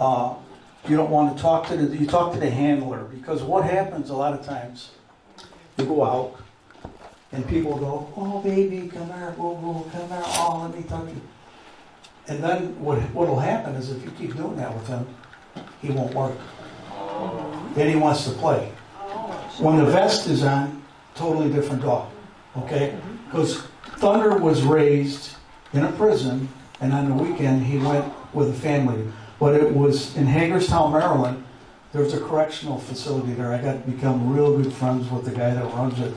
You don't want to talk to you talk to the handler, because what happens a lot of times, you go out and people go, oh baby, come here, come here, oh let me touch you. And then what'll happen is if you keep doing that with him, he won't work. Then he wants to play. When the vest is on, totally different dog. Okay? Because Thunder was raised in a prison, and on the weekend he went with a family. But it was in Hagerstown, Maryland. There's a correctional facility there. I got to become real good friends with the guy that runs it.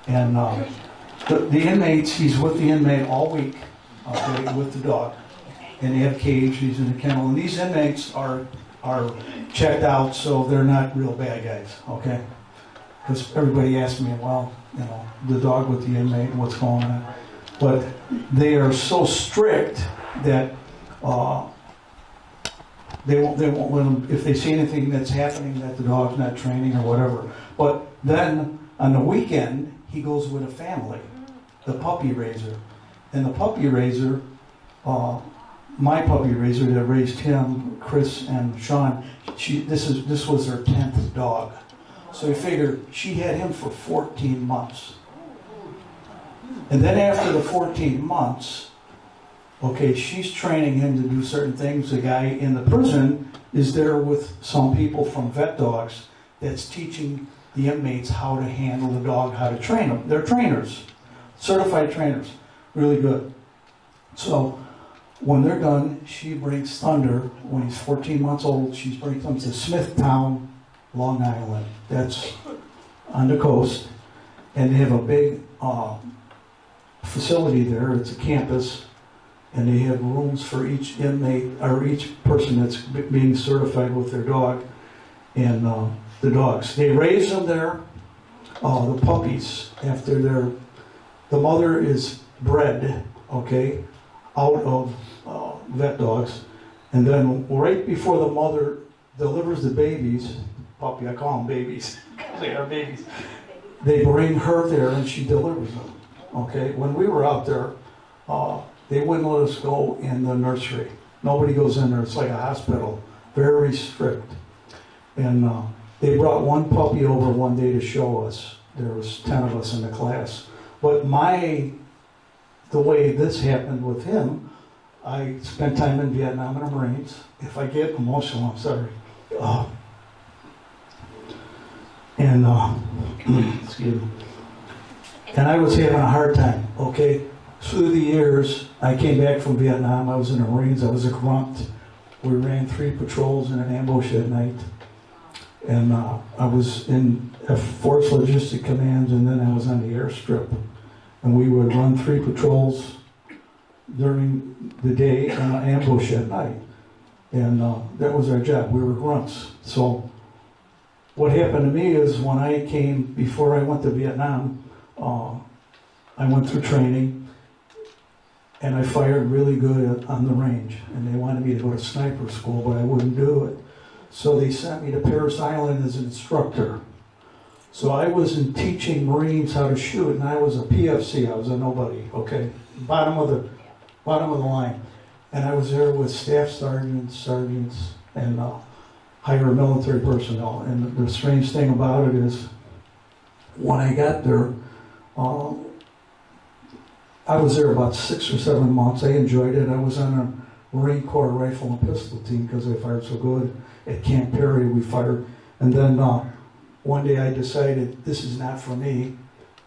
And the inmates, he's with the inmate all week, okay, with the dog. And they have cage, he's in a kennel. And these inmates are checked out, so they're not real bad guys, okay? Because everybody asks me, well, you know, the dog with the inmate, what's going on? But they are so strict that they won't let them, if they see anything that's happening that the dog's not training or whatever. But then on the weekend, he goes with a family, the puppy raiser. And the puppy raiser, my puppy raiser that raised him, Chris and Sean, this was her 10th dog. So you figure she had him for 14 months. And then after the 14 months, okay, she's training him to do certain things. The guy in the prison is there with some people from vet dogs that's teaching the inmates how to handle the dog, how to train them. They're trainers, certified trainers, really good. So when they're done, she brings Thunder, when he's 14 months old, she brings him to Smithtown, Long Island. That's on the coast. And they have a big facility there. It's a campus. And they have rooms for each inmate, or each person that's being certified with their dog, and the dogs. They raise them there, the puppies, after the mother is bred, okay, out of vet dogs. And then right before the mother delivers the babies, puppy, I call them babies, because they are babies, they bring her there and she delivers them, okay? When we were out there, they wouldn't let us go in the nursery. Nobody goes in there. It's like a hospital. Very strict. And they brought one puppy over one day to show us. There was 10 of us in the class. But the way this happened with him, I spent time in Vietnam in the Marines. If I get emotional, I'm sorry. Excuse me. And I was having a hard time, okay? Through the years, I came back from Vietnam. I was in the Marines. I was a grunt. We ran 3 patrols in an ambush at night. And I was in Force Logistic Commands, and then I was on the airstrip. And we would run 3 patrols during the day and an ambush at night. And that was our job. We were grunts. So what happened to me is when I came, before I went to Vietnam, I went through training. And I fired really good on the range. And they wanted me to go to sniper school, but I wouldn't do it. So they sent me to Parris Island as an instructor. So I wasn't teaching Marines how to shoot, and I was a PFC. I was a nobody, okay? Bottom of the line. And I was there with staff sergeants, and higher military personnel. And the strange thing about it is, when I got there, I was there about 6 or 7 months. I enjoyed it. I was on a Marine Corps rifle and pistol team because I fired so good. At Camp Perry, we fired. And then one day I decided this is not for me.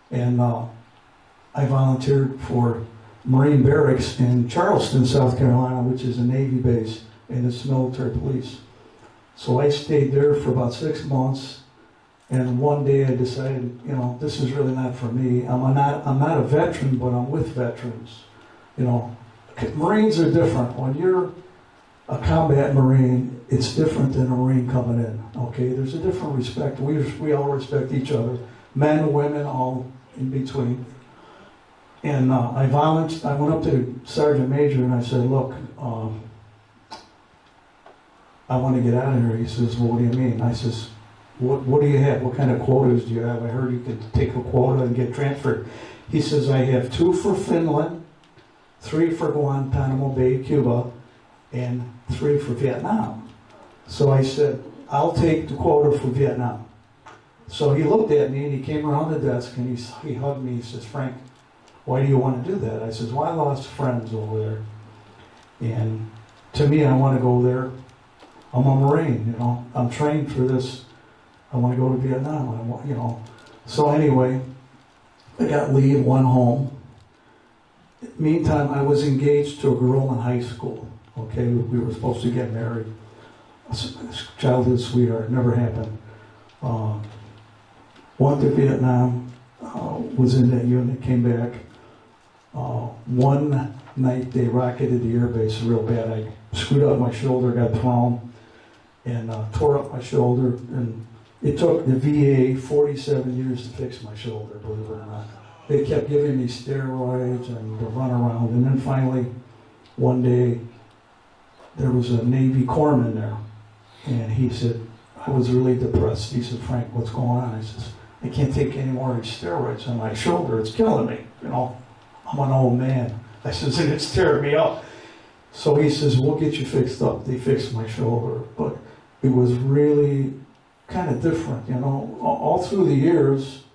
And I volunteered for Marine Barracks in Charleston, South Carolina, which is a Navy base, and it's military police. So I stayed there for about 6 months. And one day I decided, you know, this is really not for me. I'm not a veteran, but I'm with veterans. You know, Marines are different. When you're a combat Marine, it's different than a Marine coming in. Okay, there's a different respect. We all respect each other, men, women, all in between. And I went up to Sergeant Major and I said, look, I want to get out of here. He says, well, what do you mean? I says, what do you have? What kind of quotas do you have? I heard you could take a quota and get transferred. He says, I have 2 for Finland, 3 for Guantanamo Bay, Cuba, and 3 for Vietnam. So I said, I'll take the quota for Vietnam. So he looked at me and he came around the desk and he hugged me. He says, Frank, why do you want to do that? I says, well, I lost friends over there. And to me, I want to go there. I'm a Marine, you know. I'm trained for this. I want to go to Vietnam. I want, you know. So anyway, I got leave, went home. Meantime, I was engaged to a girl in high school. Okay, we were supposed to get married. Childhood sweetheart, never happened. Went to Vietnam, was in that unit, came back. One night they rocketed the airbase real bad. I screwed up my shoulder, got thrown, and tore up my shoulder. And it took the VA 47 years to fix my shoulder, believe it or not. They kept giving me steroids and the runaround. And then finally, one day, there was a Navy corpsman there. And he said, I was really depressed. He said, Frank, what's going on? I says, I can't take any more of these steroids on my shoulder. It's killing me. You know, I'm an old man. I says, and it's tearing me up. So he says, we'll get you fixed up. They fixed my shoulder. But it was really kind of different, you know. All through the years,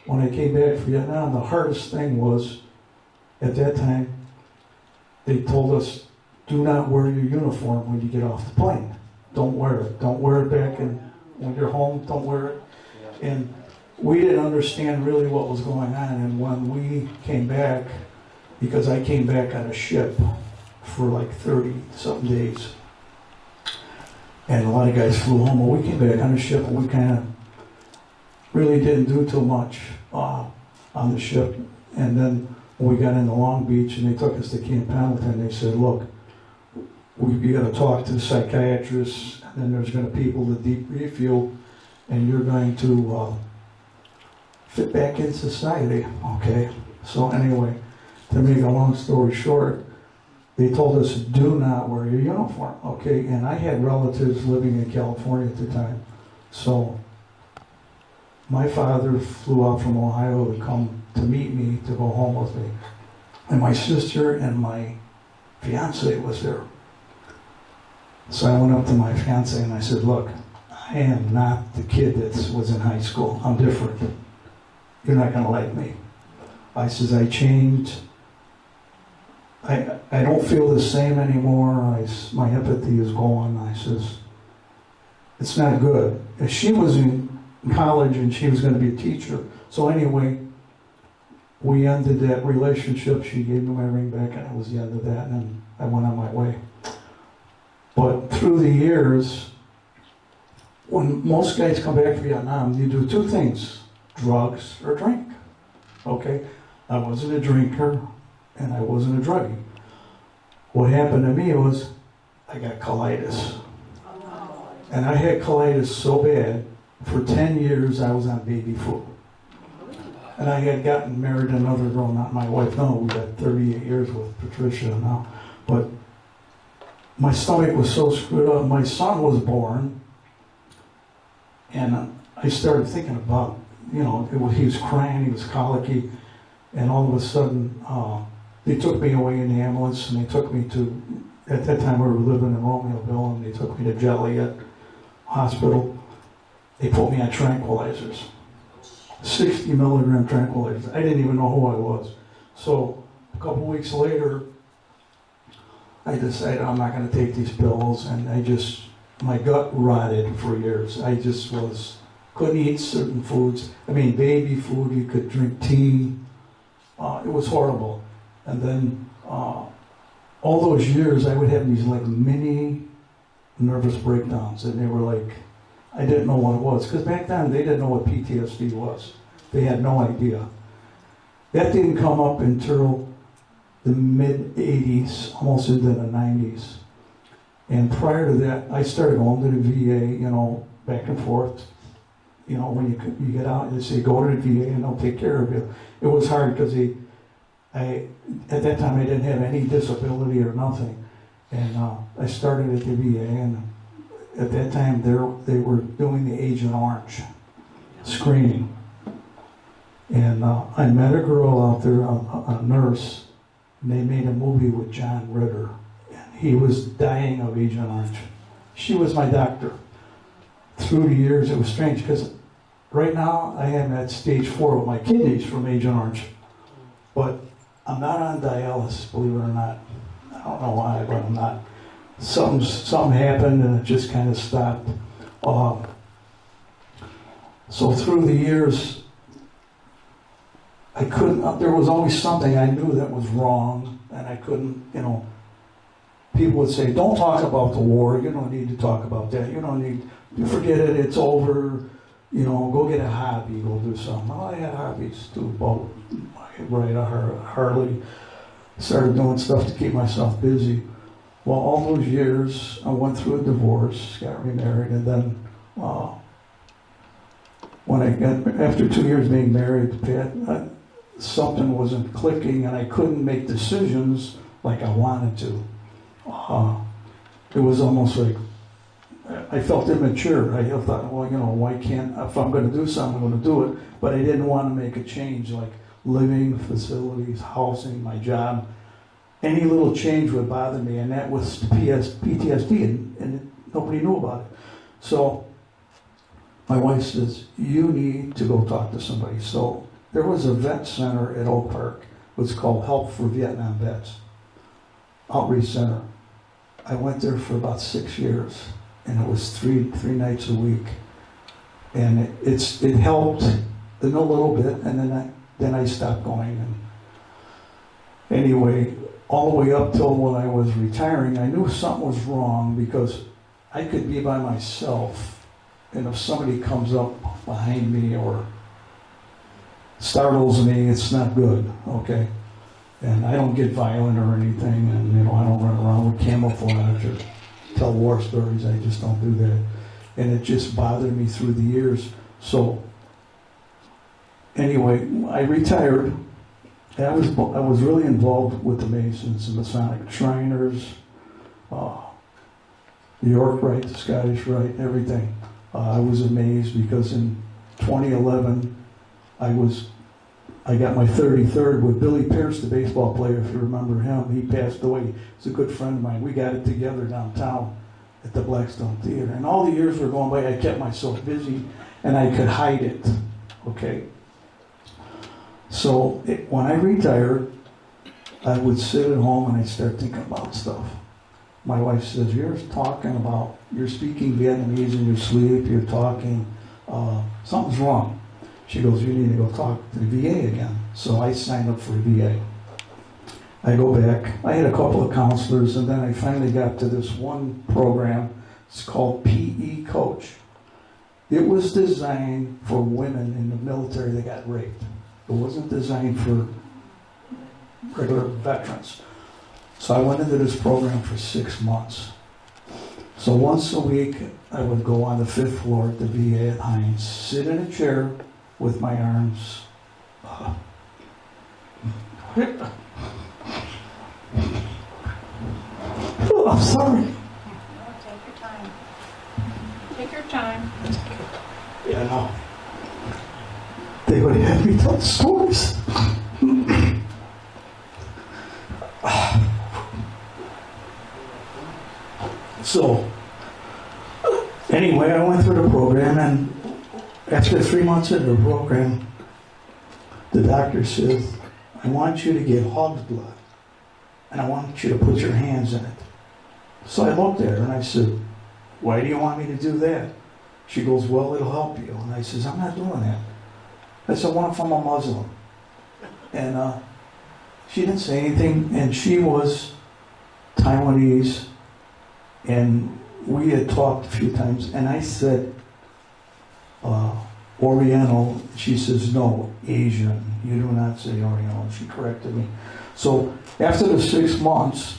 when I came back from Vietnam, the hardest thing was, at that time, they told us, do not wear your uniform when you get off the plane. Don't wear it. Don't wear it back when you're home. Don't wear it. And we didn't understand really what was going on. And when we came back, because I came back on a ship for like 30-something days, and a lot of guys flew home, but we came back on a ship and we kind of really didn't do too much on the ship. And then when we got into Long Beach and they took us to Camp Pendleton, they said, look, you got to talk to the psychiatrist, and then there's going to people to debrief you, and you're going to fit back in society, okay? So anyway, to make a long story short, they told us, do not wear your uniform, okay? And I had relatives living in California at the time. So my father flew out from Ohio to come to meet me, to go home with me. And my sister and my fiance was there. So I went up to my fiance and I said, look, I am not the kid that was in high school. I'm different. You're not going to like me. I says, I changed. I don't feel the same anymore. My empathy is gone. I says, it's not good. She was in college and she was going to be a teacher. So anyway, we ended that relationship. She gave me my ring back and that was the end of that, and I went on my way. But through the years, when most guys come back from Vietnam, you do two things, drugs or drink, okay? I wasn't a drinker and I wasn't a druggie. What happened to me was I got colitis. And I had colitis so bad, for 10 years I was on baby food. And I had gotten married to another girl, not my wife. No, we got 38 years with Patricia now. But my stomach was so screwed up. My son was born, and I started thinking about, you know, he was crying, he was colicky, and all of a sudden, they took me away in the ambulance, and they took me to, at that time we were living in Romeoville, and they took me to Joliet Hospital. They put me on tranquilizers, 60 milligram tranquilizers. I didn't even know who I was. So a couple weeks later, I decided I'm not going to take these pills, and my gut rotted for years. I just couldn't eat certain foods. I mean, baby food, you could drink tea. It was horrible. And then all those years, I would have these like mini nervous breakdowns, and they were like, I didn't know what it was. Because back then, they didn't know what PTSD was. They had no idea. That didn't come up until the mid-'80s, almost into the '90s. And prior to that, I started going to the VA, you know, back and forth. You know, when you get out, they say, go to the VA and they'll take care of you. It was hard because at that time, I didn't have any disability or nothing. And I started at the VA, and at that time, they were doing the Agent Orange screening. And I met a girl out there, a nurse, and they made a movie with John Ritter. And he was dying of Agent Orange. she was my doctor. Through the years, it was strange because right now I am at stage 4 with my kidneys from Agent Orange. But I'm not on dialysis, believe it or not. I don't know why, but I'm not. Something happened and it just kind of stopped. So through the years, I couldn't, there was always something I knew that was wrong, and I couldn't, people would say, don't talk about the war, you don't need to talk about that, you forget it, it's over, go get a hobby, go do something. Well, I had hobbies too, boat, I ride a Harley, started doing stuff to keep myself busy. Well, all those years, I went through a divorce, got remarried, and then after 2 years being married to Pat, something wasn't clicking, and I couldn't make decisions like I wanted to. It was almost like I felt immature. I thought, well, why can't, if I'm going to do something, I'm going to do it. But I didn't want to make a change, like living, facilities, housing, my job. Any little change would bother me, and that was PTSD, and nobody knew about it. So my wife says, you need to go talk to somebody. So there was a vet center at Oak Park. It was called Help for Vietnam Vets, Outreach Center. I went there for about 6 years, and it was three nights a week. And it helped in a little bit, and then I stopped going. And anyway, all the way up till when I was retiring, I knew something was wrong because I could be by myself, and if somebody comes up behind me or startles me, it's not good, okay? And I don't get violent or anything, and I don't run around with camouflage or tell war stories. I just don't do that. And it just bothered me through the years. So anyway, I retired. And I was really involved with the Masons, the Masonic Shriners, the York Rite, the Scottish Rite, everything. I was amazed because in 2011, I got my 33rd with Billy Pierce, the baseball player, if you remember him. He passed away. He's a good friend of mine. We got it together downtown at the Blackstone Theater. And all the years were going by, I kept myself busy, and I could hide it, okay? So when I retired, I would sit at home and I'd start thinking about stuff. My wife says, you're speaking Vietnamese in your sleep, you're talking, something's wrong. She goes, you need to go talk to the VA again. So I signed up for VA. I go back. I had a couple of counselors, and then I finally got to this one program. It's called PE Coach. It was designed for women in the military that got raped. It wasn't designed for regular veterans. So I went into this program for 6 months. So once a week, I would go on the 5th floor at the VA at Hines, sit in a chair with my arms. Oh, I'm sorry. No, take your time. Take your time. Yeah, no. They would have me tell stories. So, anyway, I went through the program, and after 3 months into the program, the doctor said, I want you to get hog's blood, and I want you to put your hands in it. So I looked at her and I said, why do you want me to do that? She goes, well, it'll help you. And I says, I'm not doing that. I said, what if I'm a Muslim? And she didn't say anything, and she was Taiwanese, and we had talked a few times, and I said, Oriental. She says, no, Asian. You do not say Oriental. She corrected me. So after the 6 months,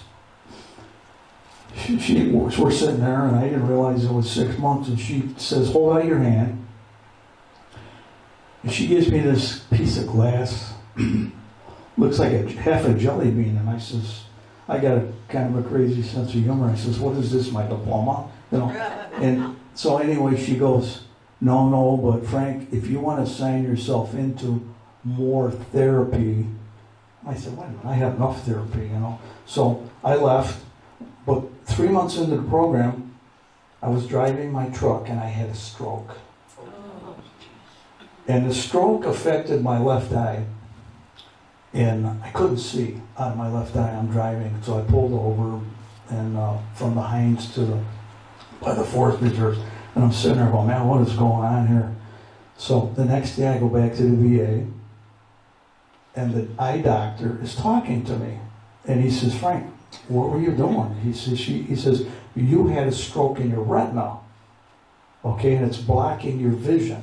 we're sitting there, and I didn't realize it was 6 months, and she says, hold out your hand. And she gives me this piece of glass. Looks like half a jelly bean. And I says, I got a kind of a crazy sense of humor. I says, what is this, my diploma? And so anyway, she goes, no, but Frank, if you want to sign yourself into more therapy. I said, wait a minute, I have enough therapy, So I left, but 3 months into the program, I was driving my truck and I had a stroke. And the stroke affected my left eye. And I couldn't see out of my left eye. I'm driving, so I pulled over and from the Heinz to by the Forest Reserve. And I'm sitting there going, man, what is going on here? So the next day I go back to the VA, and the eye doctor is talking to me. And he says, Frank, what were you doing? He says, you had a stroke in your retina, okay, and it's blocking your vision.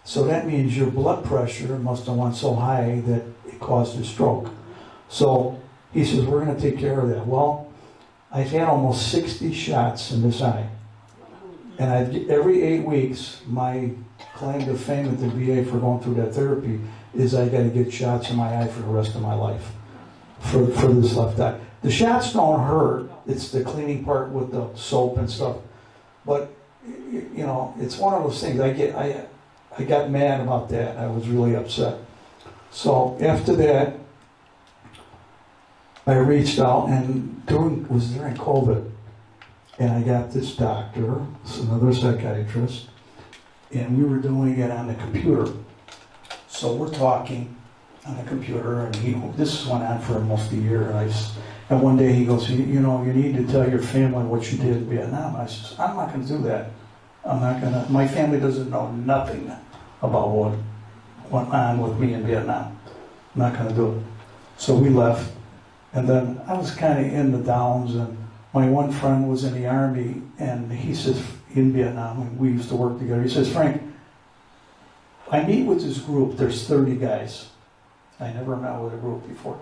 So that means your blood pressure must have went so high that it caused a stroke. So he says, we're going to take care of that. Well, I've had almost 60 shots in this eye. And every 8 weeks, my claim to fame at the VA for going through that therapy is I got to get shots in my eye for the rest of my life for this left eye. The shots don't hurt. It's the cleaning part with the soap and stuff. But, you know, it's one of those things. I got mad about that. I was really upset. So after that, I reached out, and was during COVID, and I got this doctor, another psychiatrist, and we were doing it on the computer. So we're talking on the computer, and this went on for almost a year. And one day he goes, you know, you need to tell your family what you did in Vietnam. I says, I'm not going to do that. My family doesn't know nothing about what went on with me in Vietnam. I'm not going to do it. So we left, and then I was kind of in the downs, and my one friend was in the Army, and he says, in Vietnam, we used to work together, he says, Frank, I meet with this group, there's 30 guys. I never met with a group before.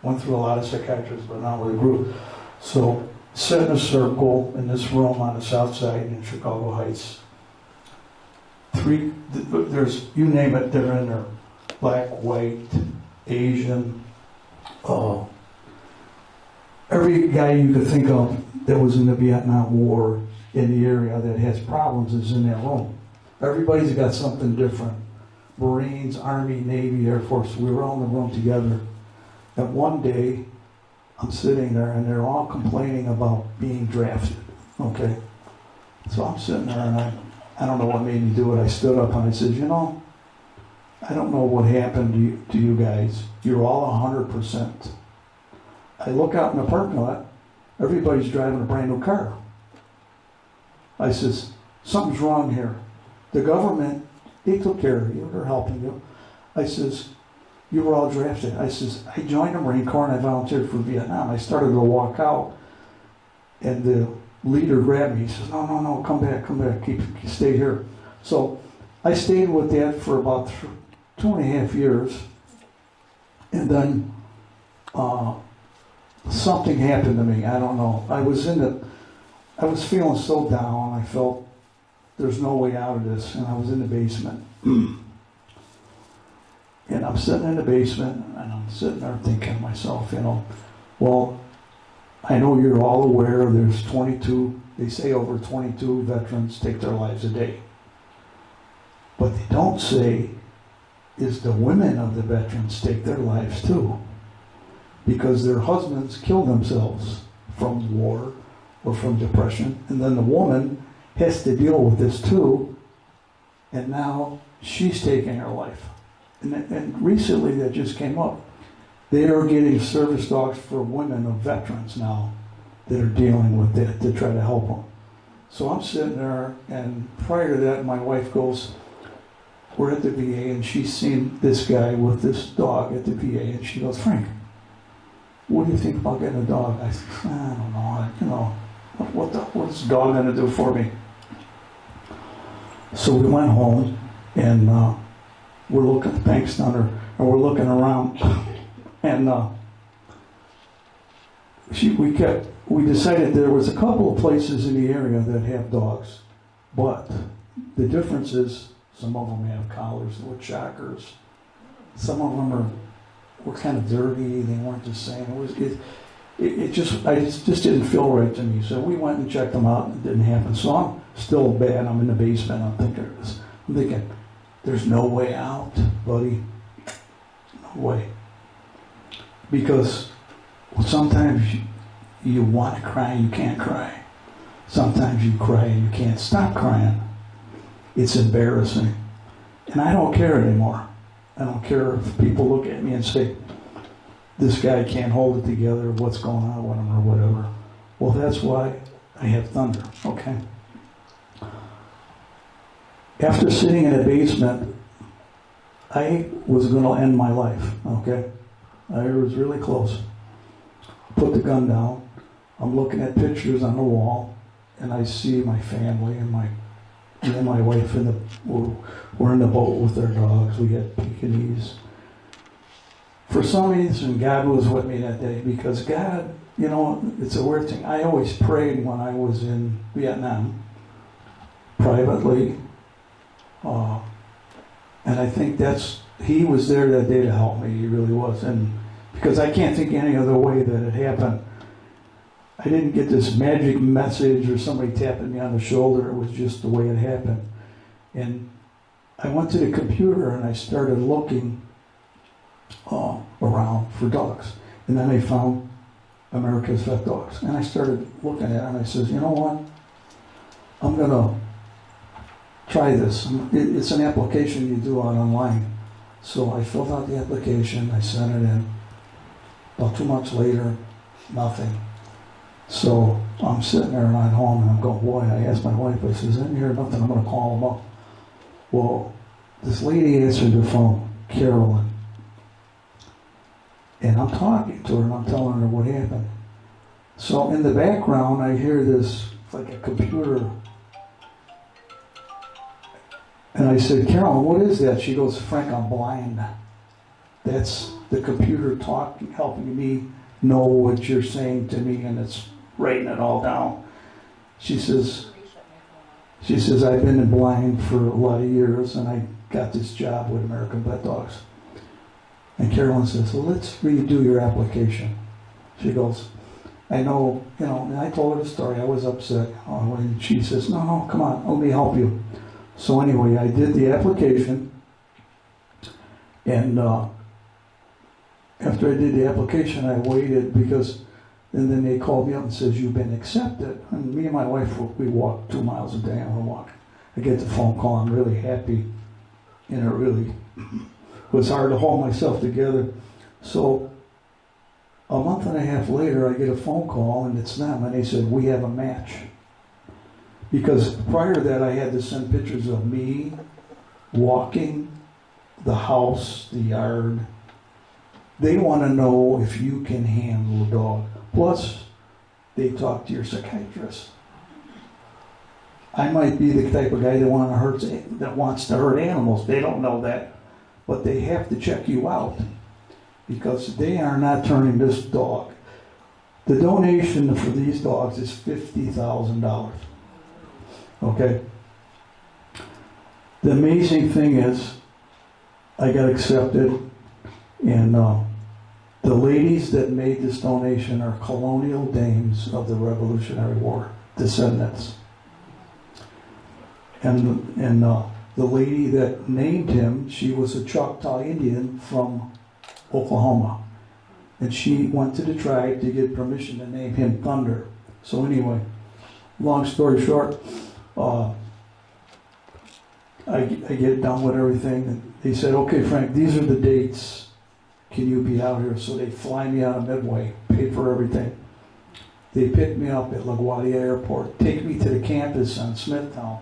Went through a lot of psychiatrists, but not with a group. So, sit in a circle in this room on the south side in Chicago Heights. There's, you name it, they're in there. Black, white, Asian, every guy you could think of that was in the Vietnam War in the area that has problems is in that room. Everybody's got something different. Marines, Army, Navy, Air Force, we were all in the room together. And one day, I'm sitting there and they're all complaining about being drafted, okay? So I'm sitting there and I don't know what made me do it. I stood up and I said, you know, I don't know what happened to you guys. You're all 100%. I look out in the parking lot, everybody's driving a brand new car. I says, something's wrong here. The government, they took care of you, they're helping you. I says, you were all drafted. I says, I joined the Marine Corps and I volunteered for Vietnam. I started to walk out, and the leader grabbed me. He says, no, come back, stay here. So I stayed with that for about 2.5 years, and then something happened to me. I don't know. I was feeling so down. I felt there's no way out of this, and I was in the basement. And I'm sitting in the basement, and I'm sitting there thinking to myself, you know, well, I know you're all aware there's 22, they say over 22 veterans take their lives a day. What they don't say is the women of the veterans take their lives too, because their husbands kill themselves from war or from depression, and then the woman has to deal with this too, and now she's taking her life. And recently that just came up. They are getting service dogs for women of veterans now that are dealing with that to try to help them. So I'm sitting there, and prior to that, my wife goes, we're at the VA, and she's seen this guy with this dog at the VA, and she goes, Frank, what do you think about getting a dog? I said, I don't know, you know, what's the dog going to do for me? So we went home, and we're looking at the bank center, and we're looking around, and we decided there was a couple of places in the area that have dogs, but the difference is some of them have collars with shockers. Some of them were kind of dirty. They weren't the same. It just didn't feel right to me. So we went and checked them out, and it didn't happen. So I'm still bad. I'm in the basement. I'm thinking, there's no way out, buddy. No way. Because sometimes you want to cry, you can't cry. Sometimes you cry and you can't stop crying. It's embarrassing. And I don't care anymore. I don't care if people look at me and say, this guy can't hold it together, what's going on with him or whatever. Well, that's why I have thunder, okay? After sitting in a basement, I was going to end my life, okay? I was really close. Put the gun down. I'm looking at pictures on the wall, and I see my family and me and my wife we're in the boat with our dogs. We had Pekingese. For some reason, God was with me that day because God, you know, it's a weird thing. I always prayed when I was in Vietnam, privately. And I think He was there that day to help me. He really was. And because I can't think any other way that it happened. I didn't get this magic message or somebody tapping me on the shoulder. It was just the way it happened. And I went to the computer and I started looking around for dogs. And then I found America's Vet Dogs. And I started looking at it and I said, you know what? I'm going to try this. It's an application you do online. So I filled out the application. I sent it in. About 2 months later, nothing. So I'm sitting there and I'm home and I'm going, boy, I asked my wife, I says, in here, nothing, I'm going to call them up. Well, this lady answered the phone, Carolyn. And I'm talking to her and I'm telling her what happened. So in the background, I hear this, like a computer. And I said, Carolyn, what is that? She goes, Frank, I'm blind. That's the computer talking, helping me know what you're saying to me, and it's writing it all down. She says, I've been blind for a lot of years, and I got this job with American Vet Dogs. And Carolyn says, well, let's redo your application. She goes, I know, and I told her the story. I was upset. And she says, no, come on, let me help you. So anyway, I did the application, and after I did the application, I waited and then they called me up and says, you've been accepted. And me and my wife, we walk 2 miles a day on a walk. I get the phone call, I'm really happy, and it really was hard to hold myself together. So a month and a half later, I get a phone call, and it's them, and they said, we have a match. Because prior to that, I had to send pictures of me walking the house, the yard. They want to know if you can handle a dog. Plus, they talk to your psychiatrist. I might be the type of guy that wants to hurt animals. They don't know that. But they have to check you out because they are not turning this dog. The donation for these dogs is $50,000. Okay? The amazing thing is, I got accepted, and the ladies that made this donation are colonial dames of the Revolutionary War, descendants. And the lady that named him, she was a Choctaw Indian from Oklahoma. And she went to the tribe to get permission to name him Thunder. So anyway, long story short, I get done with everything, and they said, okay, Frank, these are the dates. Can you be out here? So they fly me out of Midway, pay for everything. They pick me up at LaGuardia Airport, take me to the campus on Smithtown.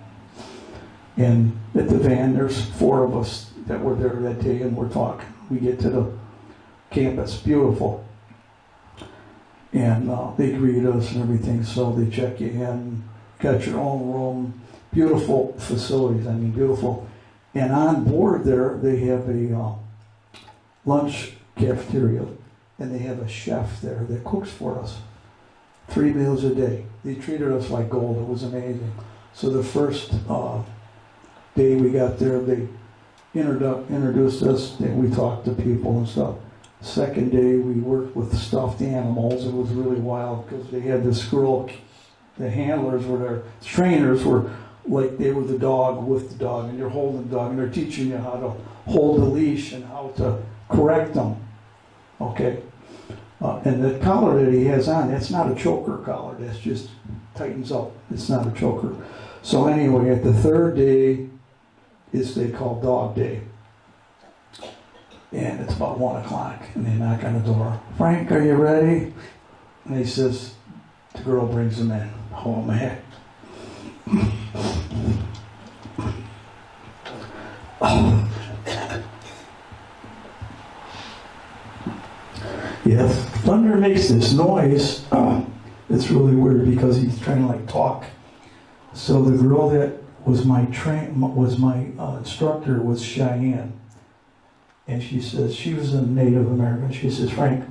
And at the van, there's 4 of us that were there that day, and we're talking. We get to the campus, beautiful. And they greet us and everything, so they check you in, got your own room, beautiful facilities, beautiful. And on board there, they have a lunch cafeteria, and they have a chef there that cooks for us 3 meals a day. They treated us like gold. It was amazing. So the first day we got there, they introduced us, and we talked to people and stuff. Second day, we worked with stuffed animals. It was really wild because they had this girl, the handlers were there, trainers were like they were the dog with the dog, and you're holding the dog, and they're teaching you how to hold the leash and how to correct them. Okay? And the collar that he has on, that's not a choker collar. That's just tightens up. It's not a choker. So anyway, at the third day is they call dog day. And it's about 1 o'clock, and they knock on the door. Frank, are you ready? And he says, the girl brings him in. Oh, man. Oh. Yeah, Thunder makes this noise. It's really weird because he's trying to like talk. So the girl that was my instructor was Cheyenne. And she says, she was a Native American. She says, Frank,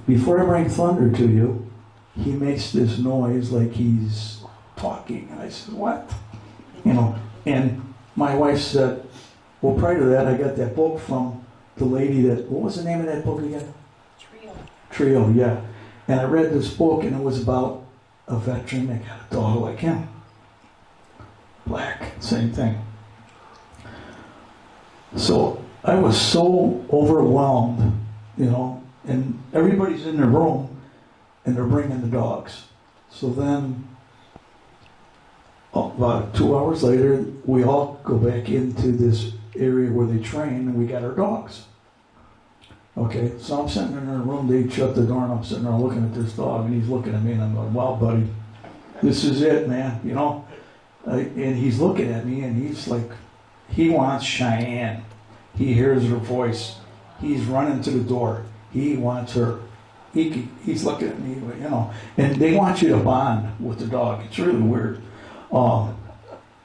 before I bring Thunder to you, he makes this noise like he's talking. And I said, what? You know, and my wife said, well, prior to that, I got that book from the lady that, what was the name of that book again? Trio, yeah. And I read this book, and it was about a veteran that got a dog like him. Black, same thing. So I was so overwhelmed, you know, and everybody's in their room, and they're bringing the dogs. So then, about 2 hours later, we all go back into this area where they train, and we got our dogs. Okay, so I'm sitting in our room, they shut the door, and I'm sitting there looking at this dog, and he's looking at me, and I'm going, wow, buddy, this is it, man, you know? And he's looking at me, and he's like, he wants Cheyenne. He hears her voice. He's running to the door. He wants her. He's looking at me, you know. And they want you to bond with the dog. It's really weird.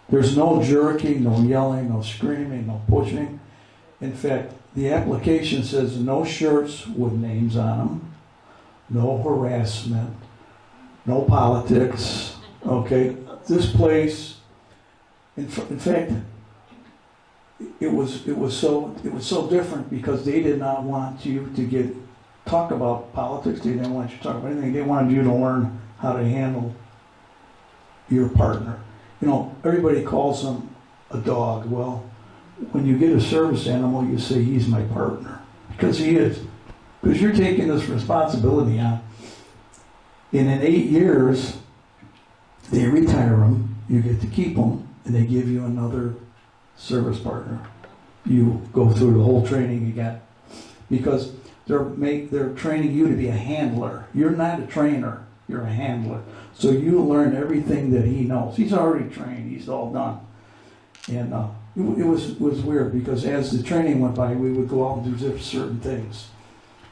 There's no jerking, no yelling, no screaming, no pushing. In fact, the application says no shirts with names on them, no harassment, no politics. Okay, this place. In fact, it was so different because they did not want you to talk about politics. They didn't want you to talk about anything. They wanted you to learn how to handle your partner. You know, everybody calls them a dog. Well, when you get a service animal, you say he's my partner because he is. Because you're taking this responsibility on. And in 8 years, they retire them. You get to keep them, and they give you another service partner. You go through the whole training you got because they're training you to be a handler. You're not a trainer, you're a handler. So you learn everything that he knows. He's already trained, he's all done. And it was weird because as the training went by, we would go out and do certain things.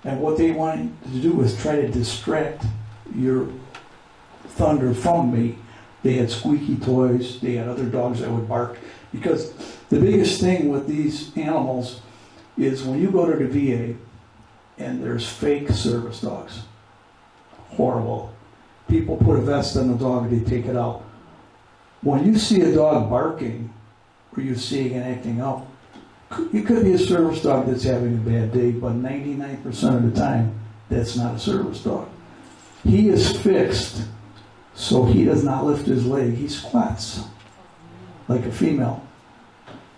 And what they wanted to do was try to distract your Thunder from me. They had squeaky toys, they had other dogs that would bark. Because the biggest thing with these animals is when you go to the VA and there's fake service dogs. Horrible. People put a vest on the dog and they take it out. When you see a dog barking or you see it acting up, it could be a service dog that's having a bad day, but 99% of the time, that's not a service dog. He is fixed so he does not lift his leg. He squats like a female.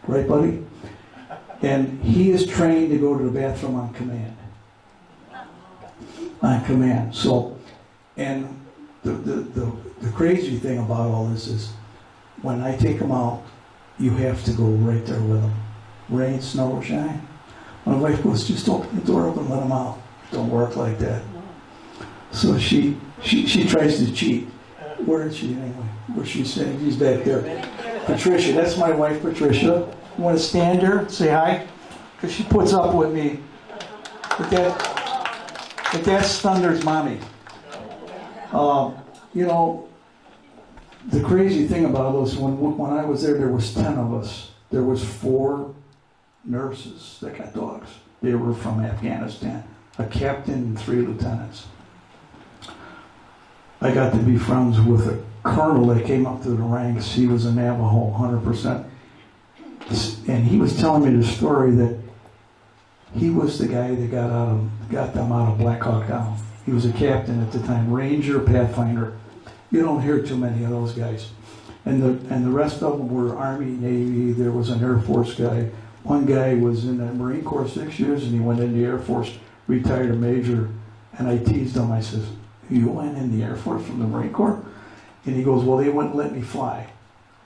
Right, buddy? And he is trained to go to the bathroom on command. On command. So, and the crazy thing about all this is when I take him out, you have to go right there with him. Rain, snow, or shine. My wife goes, just open the door up and let him out. Don't work like that. So she tries to cheat. Where is she anyway? Where's she sitting? She's back there. Patricia, that's my wife, Patricia. You want to stand here, say hi? Because she puts up with me. But that's Thunder's mommy. You know, the crazy thing about us, when I was there was 10 of us. There was 4 nurses that got dogs. They were from Afghanistan. A captain and 3 lieutenants. I got to be friends with a colonel that came up through the ranks. He was a Navajo, 100%. And he was telling me the story that he was the guy that got them out of Black Hawk Down. He was a captain at the time, Ranger, Pathfinder. You don't hear too many of those guys. And the rest of them were Army, Navy. There was an Air Force guy. One guy was in the Marine Corps 6 years, and he went in the Air Force, retired a major. And I teased him. I says, you went in the Air Force from the Marine Corps? And he goes, well, they wouldn't let me fly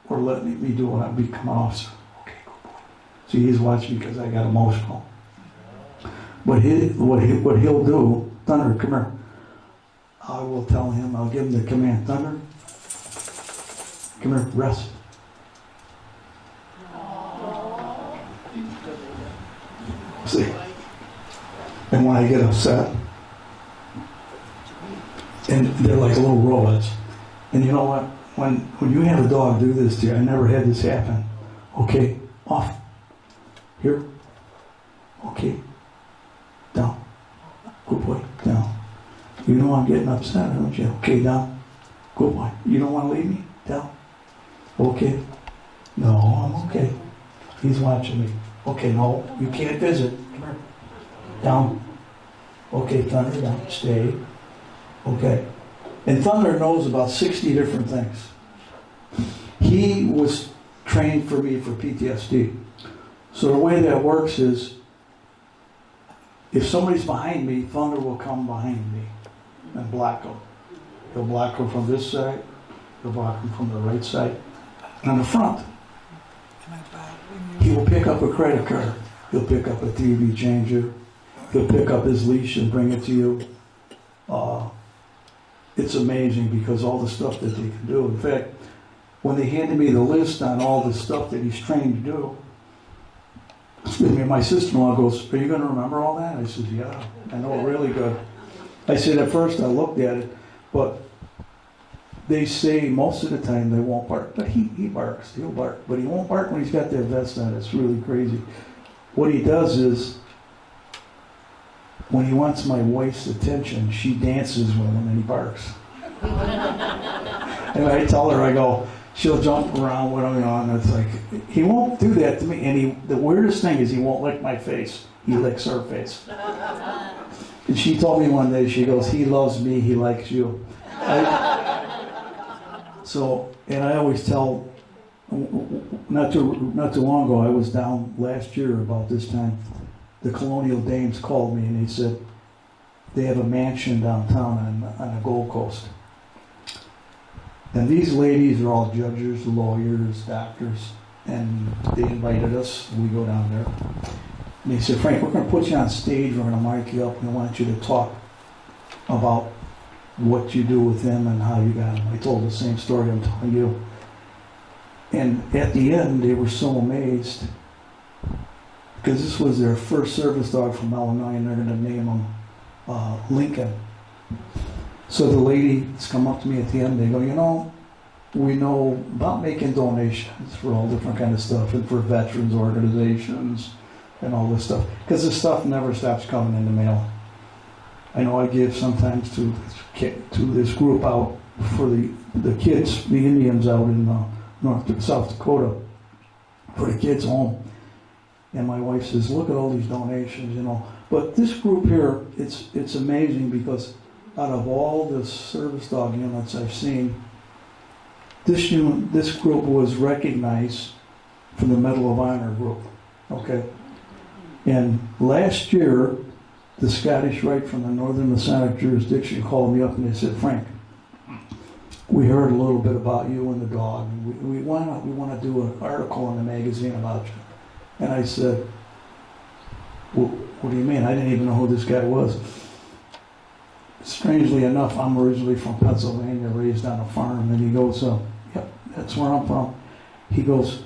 or let me do what I'd become an officer. Okay, good boy. See, he's watching because I got emotional. But what he'll do, Thunder, come here. I will tell him, I'll give him the command, Thunder, come here, rest. See? And when I get upset, and they're like little robots. And you know what? When you have a dog do this to you, I never had this happen. Okay, off. Here. Okay. Down. Good boy. Down. You know I'm getting upset, don't you? Okay, down. Good boy. You don't want to leave me? Down. Okay. No, I'm okay. He's watching me. Okay, no, you can't visit. Come here. Down. Okay, Thunder, down. Stay. Okay. And Thunder knows about 60 different things. He was trained for me for PTSD. So the way that works is, if somebody's behind me, Thunder will come behind me and block them. He'll block them from this side. He'll block them from the right side. And on the front, he will pick up a credit card. He'll pick up a TV changer. He'll pick up his leash and bring it to you. It's amazing because all the stuff that they can do. In fact, when they handed me the list on all the stuff that he's trained to do, excuse me, my sister-in-law goes, are you going to remember all that? I said, yeah, I know it really good. I said, at first I looked at it, but they say most of the time they won't bark. But he barks, he'll bark. But he won't bark when he's got that vest on. It's really crazy. What he does is, when he wants my wife's attention, she dances with him and he barks. And I tell her, I go, she'll jump around with him, and it's like, he won't do that to me. And the weirdest thing is he won't lick my face. He licks her face. And she told me one day, she goes, he loves me, he likes you. And I always tell, not too long ago, I was down last year about this time. The Colonial Dames called me and they said they have a mansion downtown on the Gold Coast. And these ladies are all judges, lawyers, doctors, and they invited us. We go down there. And they said, Frank, we're going to put you on stage, we're going to mic you up, and I want you to talk about what you do with them and how you got them. I told the same story I'm telling you. And at the end, they were so amazed because this was their first service dog from Illinois, and they're going to name him Lincoln. So the ladies come up to me at the end, they go, you know, we know about making donations for all different kind of stuff and for veterans organizations and all this stuff. Because this stuff never stops coming in the mail. I know I give sometimes to this group out for the kids, the Indians out in South Dakota, for the kids home. And my wife says, look at all these donations, you know. But this group here, it's amazing because out of all the service dog units I've seen, this group was recognized for the Medal of Honor group. Okay. And last year, the Scottish Rite from the Northern Masonic jurisdiction called me up and they said, Frank, we heard a little bit about you and the dog. And we want to do an article in the magazine about you. And I said, well, what do you mean? I didn't even know who this guy was. Strangely enough, I'm originally from Pennsylvania, raised on a farm. And he goes, yep, that's where I'm from. He goes,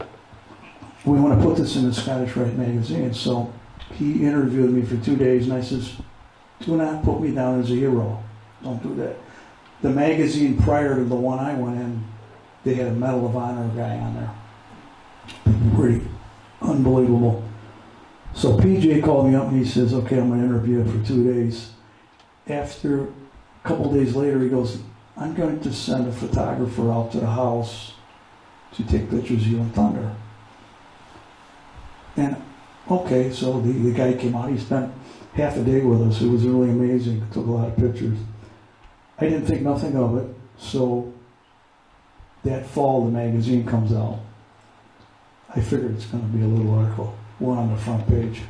we want to put this in the Scottish Rite magazine. So he interviewed me for 2 days, and I says, do not put me down as a hero. Don't do that. The magazine prior to the one I went in, they had a Medal of Honor guy on there. Pretty unbelievable. So PJ called me up and he says, okay, I'm going to interview you for 2 days. After a couple days later, he goes, I'm going to send a photographer out to the house to take pictures of you and Thunder. And okay, so the guy came out. He spent half a day with us. It was really amazing. Took a lot of pictures. I didn't think nothing of it. So that fall, the magazine comes out. I figured it's going to be a little article. We're on the front page.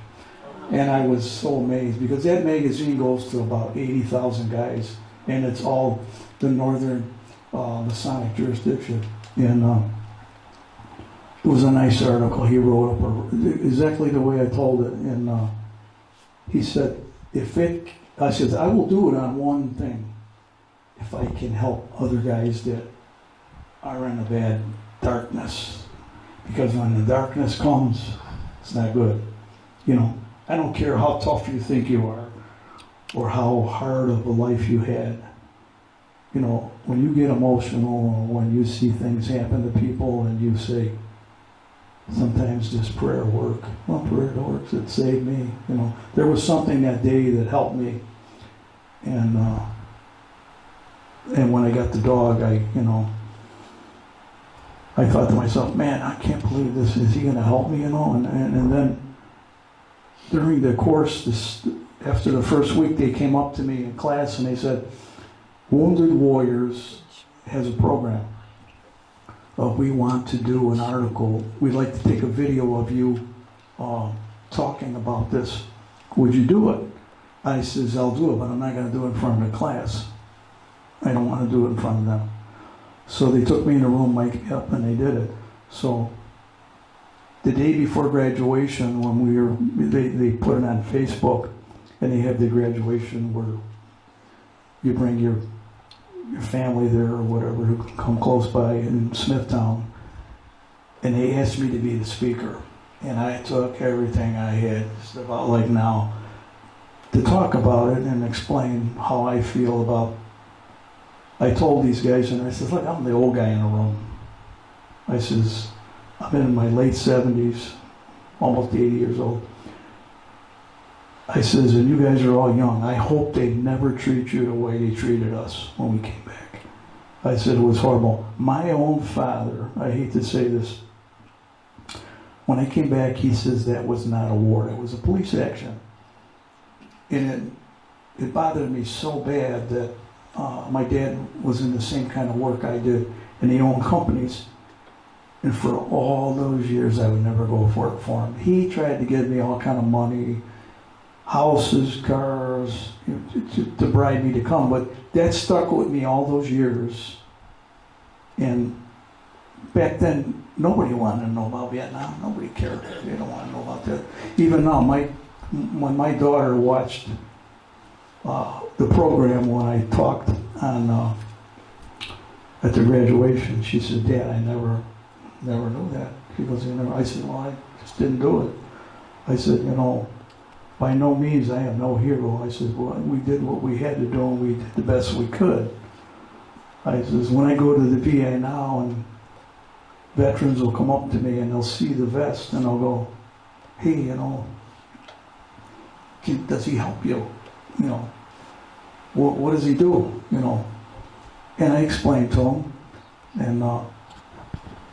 And I was so amazed because that magazine goes to about 80,000 guys and it's all the northern Masonic jurisdiction. And it was a nice article he wrote up, exactly the way I told it. And he said, I said, I will do it on one thing, if I can help other guys that are in a bad darkness. Because when the darkness comes, it's not good. You know, I don't care how tough you think you are or how hard of a life you had. You know, when you get emotional or when you see things happen to people and you say, sometimes does prayer work? Well, prayer works. It saved me. You know, there was something that day that helped me. And when I got the dog, I thought to myself, man, I can't believe this. Is he going to help me? You know, and then during the course, after the first week, they came up to me in class and they said, Wounded Warriors has a program. We want to do an article. We'd like to take a video of you talking about this. Would you do it? I says, I'll do it, but I'm not going to do it in front of the class. I don't want to do it in front of them. So they took me in a room, mic'd me up, and they did it. So the day before graduation, when they put it on Facebook, and they have the graduation where you bring your family there or whatever who come close by in Smithtown, and they asked me to be the speaker. And I took everything I had, just about like now, to talk about it and explain how I feel about. I told these guys, and I said, look, I'm the old guy in the room. I says, I'm in my late 70s, almost 80 years old. I says, and you guys are all young. I hope they never treat you the way they treated us when we came back. I said, it was horrible. My own father, I hate to say this, when I came back, he says that was not a war. It was a police action. And it bothered me so bad that my dad was in the same kind of work I did, and he owned companies. And for all those years, I would never go work for him. He tried to give me all kind of money, houses, cars, to bribe me to come. But that stuck with me all those years. And back then, nobody wanted to know about Vietnam. Nobody cared. They don't want to know about that. Even now, when my daughter watched the program when I talked on at the graduation, she said, Dad, I never knew that. She goes, I said, well, I just didn't do it. I said, by no means I am no hero. I said, well, we did what we had to do and we did the best we could. I says, when I go to the VA now and veterans will come up to me and they'll see the vest and they'll go, hey, does he help you? What does he do? And I explained to him, and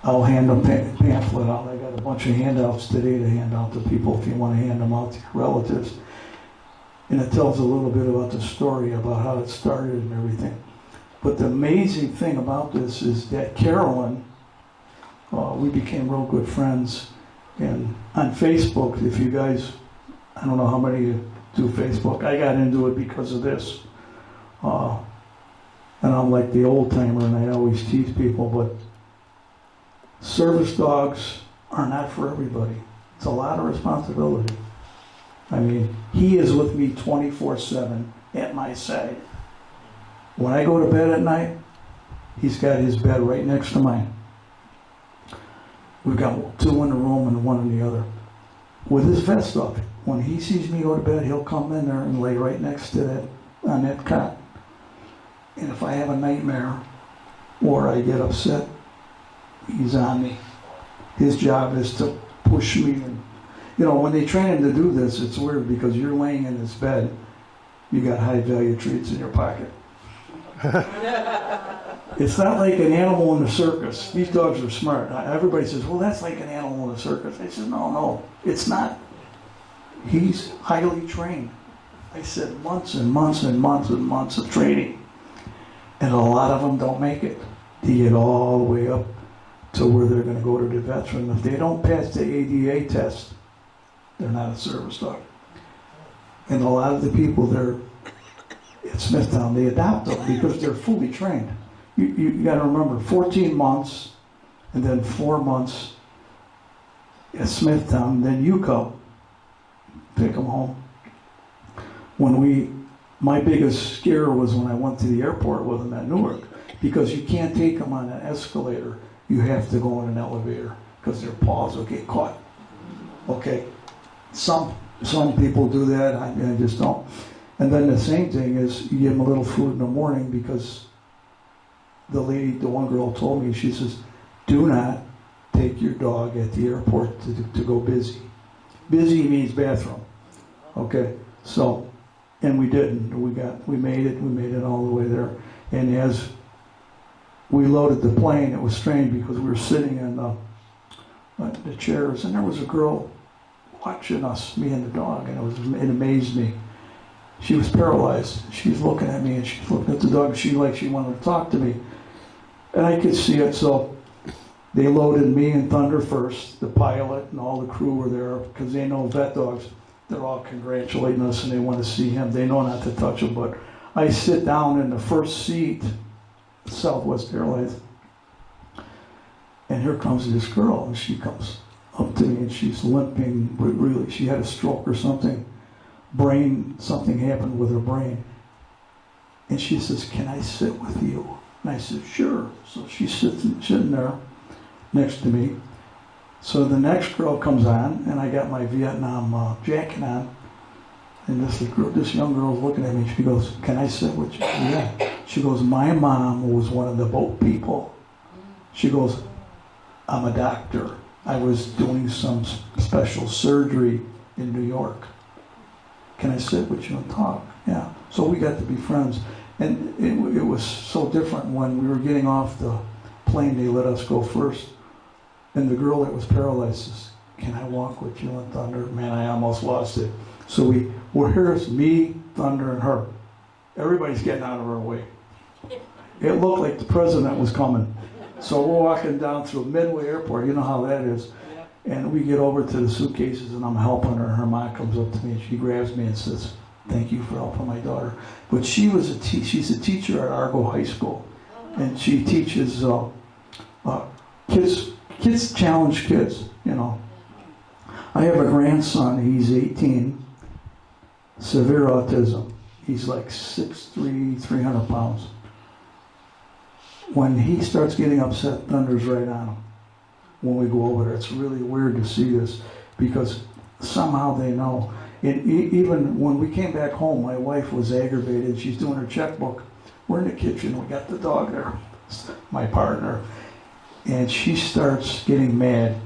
I'll hand a pamphlet out. I got a bunch of handouts today to hand out to people if you want to hand them out to your relatives. And it tells a little bit about the story, about how it started and everything. But the amazing thing about this is that Carolyn, we became real good friends. And on Facebook, if you guys, I don't know how many of you do Facebook, I got into it because of this. And I'm like the old timer, and I always tease people, but service dogs are not for everybody. It's a lot of responsibility. I mean, he is with me 24/7 at my side. When I go to bed at night, he's got his bed right next to mine. We've got two in the room and one in the other. With his vest up, when he sees me go to bed, he'll come in there and lay right next to that, on that cot. And if I have a nightmare or I get upset, he's on me. His job is to push me. And, when they train him to do this, it's weird because you're laying in this bed, you got high value treats in your pocket. It's not like an animal in the circus. These dogs are smart. Everybody says, well, that's like an animal in the circus. I said, no, it's not. He's highly trained. I said months and months and months and months of training. And a lot of them don't make it. They get all the way up to where they're going to go to the veteran. If they don't pass the ADA test, they're not a service dog. And a lot of the people there, at Smithtown. They adopt them because they're fully trained. You got to remember, 14 months and then 4 months at Smithtown, then you come pick them home. My biggest scare was when I went to the airport with them at Newark, because you can't take them on an escalator. You have to go in an elevator because their paws will get caught. Okay, some people do that. I just don't. And then the same thing is you give them a little food in the morning, because the one girl told me, she says, do not take your dog at the airport to go busy. Busy means bathroom. Okay, so, and we didn't. We made it all the way there. And as we loaded the plane, it was strange because we were sitting in the chairs, and there was a girl watching us, me and the dog, and it amazed me. She was paralyzed. She's looking at me, and she's looking at the dog. She wanted to talk to me, and I could see it. So they loaded me and Thunder first. The pilot and all the crew were there because they know vet dogs. They're all congratulating us, and they want to see him. They know not to touch him, but I sit down in the first seat, Southwest Airlines, and here comes this girl, and she comes up to me, and she's limping. Really, she had a stroke or something. Something happened with her brain. And she says, "Can I sit with you?" And I said, "Sure." So she's sitting there next to me. So the next girl comes on, and I got my Vietnam jacket on, and this young girl's looking at me. She goes, "Can I sit with you?" Yeah. She goes, "My mom was one of the boat people." She goes, "I'm a doctor. I was doing some special surgery in New York. Can I sit with you and talk?" Yeah. So we got to be friends. And it was so different when we were getting off the plane. They let us go first. And the girl that was paralyzed says, "Can I walk with you and Thunder?" Man, I almost lost it. So we're here, it's me, Thunder, and her. Everybody's getting out of our way. It looked like the president was coming. So we're walking down through Midway Airport. You know how that is. And we get over to the suitcases, and I'm helping her. Her mom comes up to me, and she grabs me and says, "Thank you for helping my daughter." But she's a teacher at Argo High School, and she teaches kids challenge kids. I have a grandson. He's 18, severe autism. He's like 6'3", 300 pounds. When he starts getting upset, Thunder's right on him. When we go over there, it's really weird to see this, because somehow they know. Even when we came back home, my wife was aggravated. She's doing her checkbook. We're in the kitchen. We got the dog there, my partner, and she starts getting mad.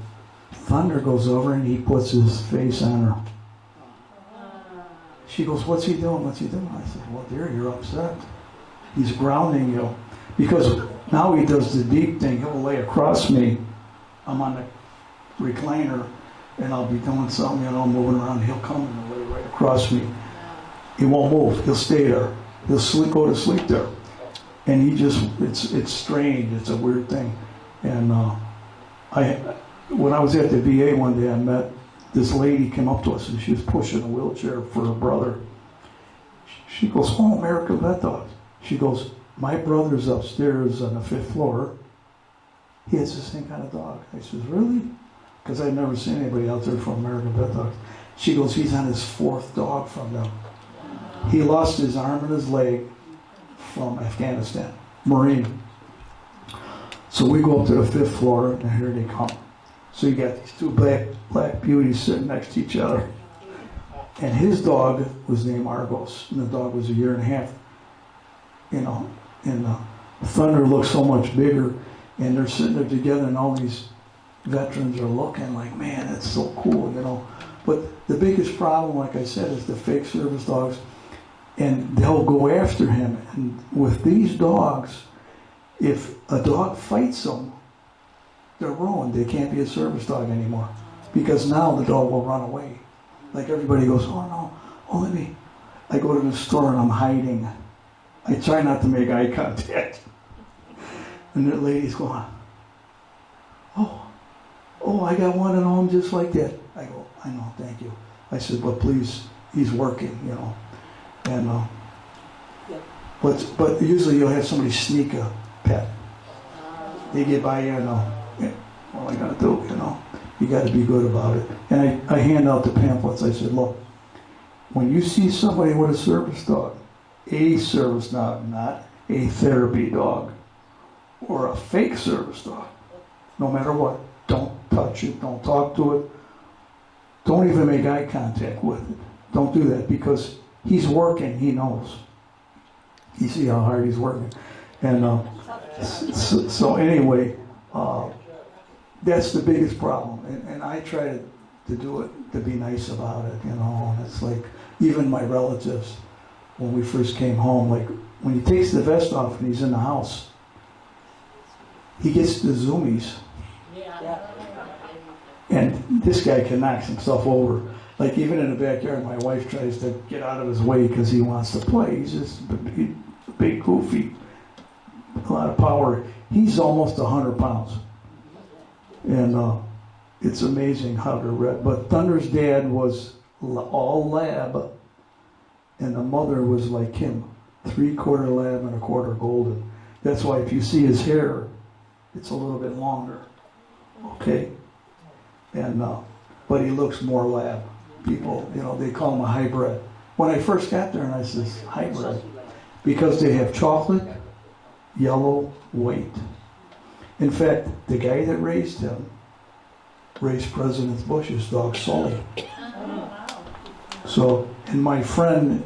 Thunder goes over and he puts his face on her. She goes, "What's he doing? What's he doing?" I said, "Well, dear, you're upset. He's grounding you." Because now he does the deep thing. He'll lay across me. I'm on the recliner, and I'll be doing something, moving around. He'll come and lay right across me. He won't move. He'll stay there. He'll go to sleep there. And it's strange. It's a weird thing. And when I was at the VA one day, I met this lady, came up to us, and she was pushing a wheelchair for her brother. She goes, "Oh, American Vet Dogs." She goes, "My brother's upstairs on the 5th floor. He has the same kind of dog." I says, "Really?" Because I'd never seen anybody out there from American Vet Dogs. She goes, "He's on his 4th dog from them. He lost his arm and his leg from Afghanistan, Marine." So we go up to the 5th floor, and here they come. So you got these two black beauties sitting next to each other. And his dog was named Argos, and the dog was 1.5 years. And Thunder looks so much bigger, and they're sitting there together, and all these veterans are looking like, "Man, that's so cool," But the biggest problem, like I said, is the fake service dogs, and they'll go after him. And with these dogs, if a dog fights them, they're ruined. They can't be a service dog anymore, because now the dog will run away. Like everybody goes, "Oh no, let me." I go to the store and I'm hiding. I try not to make eye contact. And the lady's going, Oh, I got one at home just like that." I go, "I know, thank you." I said, "But please, he's working, And But usually you'll have somebody sneak a pet. They get by you, yeah, what am I gonna do, You gotta be good about it. And I hand out the pamphlets. I said, look, when you see somebody with a service dog, a service dog, not a therapy dog, or a fake service dog, no matter what, don't touch it, don't talk to it, don't even make eye contact with it. Don't do that, because he's working, he knows. You see how hard he's working. And so anyway, that's the biggest problem. And I try to do it, to be nice about it, And it's like, even my relatives, when we first came home, like when he takes the vest off and he's in the house, he gets the zoomies. And this guy can knock himself over. Like even in the backyard, my wife tries to get out of his way because he wants to play. He's just a big goofy, a lot of power. He's almost 100 pounds. And it's amazing how they're read. But Thunder's dad was all lab, and the mother was like him, 3/4 lab and 1/4 golden. That's why if you see his hair, it's a little bit longer. Okay? And but he looks more lab. People, they call him a hybrid. When I first got there, and I says, hybrid, because they have chocolate, yellow, white. In fact, the guy that raised him raised President Bush's dog, Sully. So, and my friend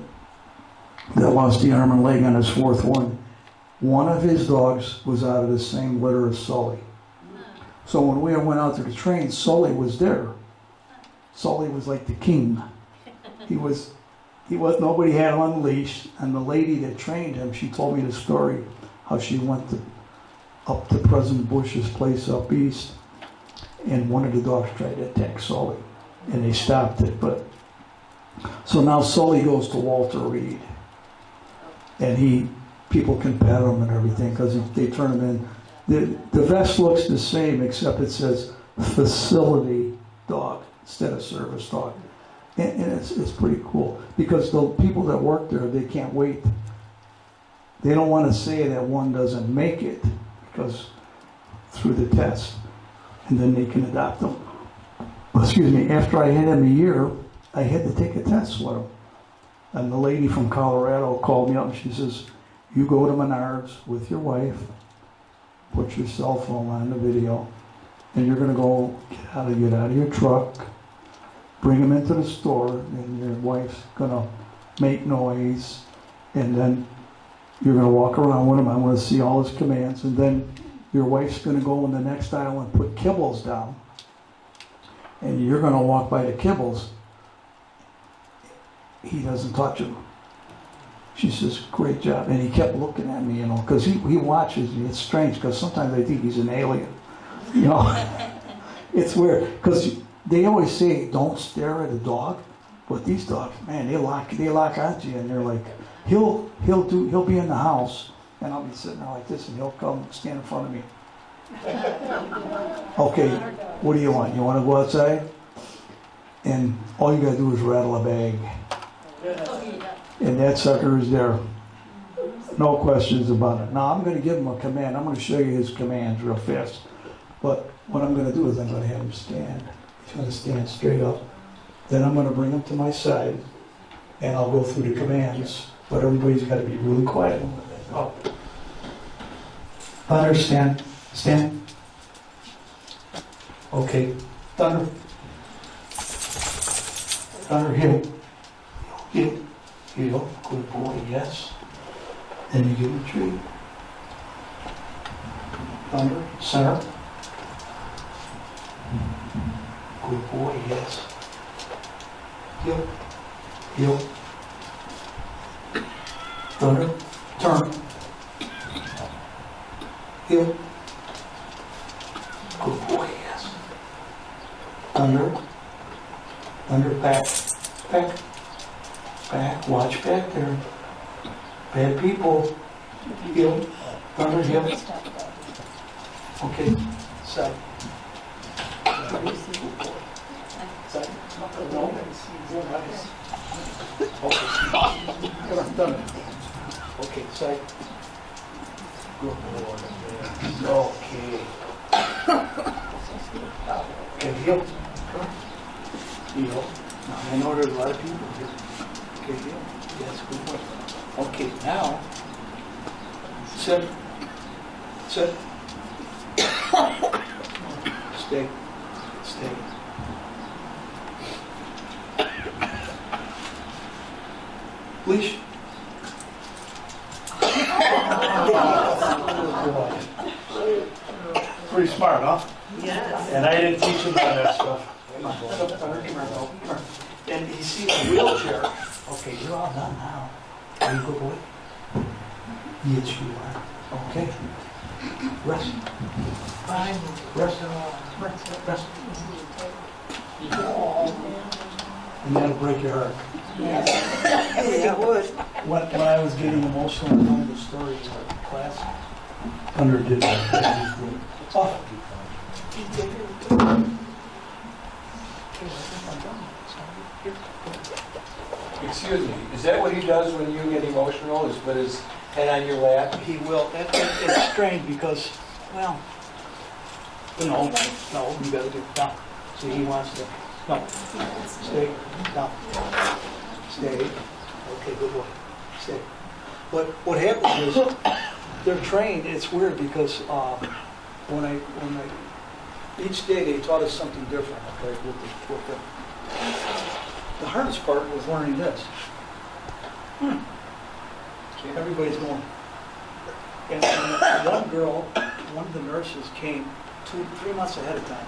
that lost the arm and leg on his fourth one of his dogs was out of the same litter as Sully. So when we went out to the train, Sully was there. Sully was like the king. He was, nobody had him unleashed, and the lady that trained him, she told me the story, how she went up to President Bush's place up east, and one of the dogs tried to attack Sully, and they stopped it. But so now Sully goes to Walter Reed, and people can pet him and everything because they turn him in. The vest looks the same, except it says facility dog instead of service dog, and it's pretty cool because the people that work there, they can't wait. They don't want to say that one doesn't make it because through the test, and then they can adopt them. Excuse me. After I had him a year, I had to take a test with him, and the lady from Colorado called me up and she says, "You go to Menards with your wife, put your cell phone on the video, and you're going to go get out of your truck, bring him into the store, and your wife's going to make noise, and then you're going to walk around with him. I want to see all his commands, and then your wife's going to go in the next aisle and put kibbles down, and you're going to walk by the kibbles. He doesn't touch them." She says, "Great job." And he kept looking at me, because he watches me. It's strange, because sometimes I think he's an alien. It's weird, because they always say, don't stare at a dog. But these dogs, man, they lock onto you, and they're like, he'll be in the house, and I'll be sitting there like this, and he'll come stand in front of me. "Okay, what do you want? You want to go outside?" And all you got to do is rattle a bag. And that sucker is there. No questions about it. Now I'm going to give him a command. I'm going to show you his commands real fast. But what I'm going to do is I'm going to have him stand. He's going to stand straight up. Then I'm going to bring him to my side, and I'll go through the commands. But everybody's got to be really quiet. Oh. Thunder, stand. Stand. Okay. Thunder. Thunder, heel. Heel. Heel. Good boy, yes. Then you give him a treat. Thunder, center. Good boy, yes. Heel. Heel. Thunder, turn. Heel. Good boy, yes. Thunder. Thunder, back. Back. Back. Watch back there. Bad people. Heel. Thunder, heel. Okay. Side. No. Okay. Done. Okay, side. Good boy. Okay. Okay, heel. Heel. Now, I know there's a lot of people here. Okay, heel. Yes, good boy. Okay, now, sit. Sit. Stay. Stay. Leash. Pretty smart, huh? Yes. And I didn't teach him none of that stuff. And he's in a wheelchair. Okay, you're all done now. Are you a good boy? Yes, you are. Okay. Rest. Fine. Rest. Rest. And that'll break your heart. Yes. I think it would. When I was getting emotional and telling the story to the class, Thunder did that. Oh. Excuse me, is that what he does when you get emotional, is put his head on your lap? He will. It's strange because, well, no, you gotta do it. Down. See, he wants to. No. Stay. Down. Stay. Okay, good boy. Stay. But what happens is they're trained. It's weird because when I each day they taught us something different. Okay, with the hardest part was learning this. Everybody's going. And one girl, one of the nurses came 3 months ahead of time.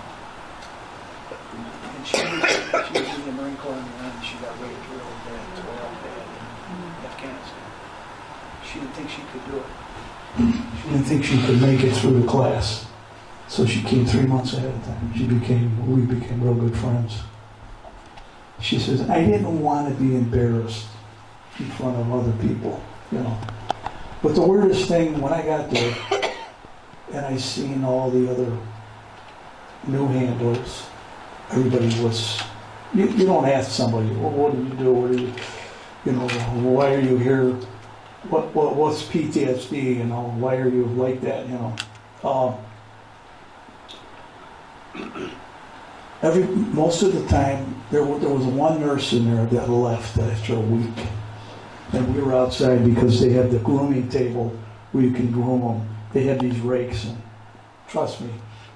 And she was in the Marine Corps and she got raped really bad, real bad in Afghanistan. She didn't think she could do it. She didn't think she could make it through the class. So she came 3 months ahead of time. We became real good friends. She says, I didn't want to be embarrassed in front of other people, you know. But the weirdest thing, when I got there, and I seen all the other new handlers, everybody was, you don't ask somebody, well, what do you do? What do you know, why are you here? What's PTSD? You know, why are you like that? You know, most of the time there was one nurse in there that left after a week, and we were outside because they had the grooming table where you can groom them. They had these rakes, and trust me,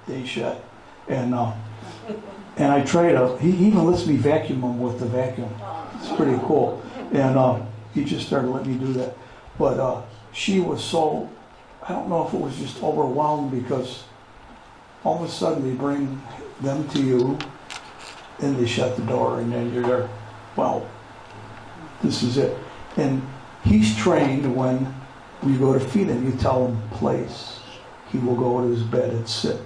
they shut. And I tried to. He even lets me vacuum them with the vacuum. It's pretty cool. And he just started letting me do that. But she was so, I don't know if it was just overwhelmed because all of a sudden they bring them to you and they shut the door and then you're there. Well, this is it. And he's trained when you go to feed him, you tell him place. He will go to his bed and sit.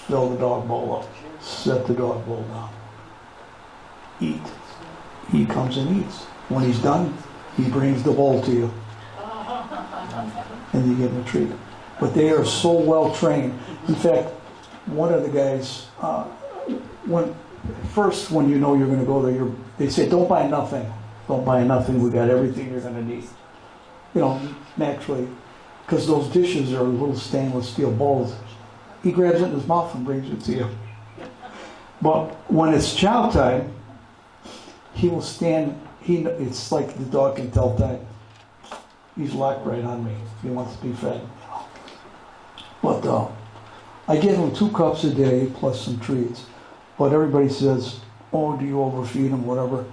Fill the dog bowl up. Set the dog bowl down. Eat. He comes and eats. When he's done, he brings the bowl to you. And you give him a treat. But they are so well trained. In fact, one of the guys, when you know you're going to go there, they say, don't buy nothing. Don't buy nothing. We got everything you're going to need. You know, naturally, because those dishes are little stainless steel bowls. He grabs it in his mouth and brings it to you. But when it's chow time, he will stand. It's like the dog can tell time. He's locked right on me. He wants to be fed. But I give him 2 cups a day plus some treats. But everybody says, oh, do you overfeed him, whatever.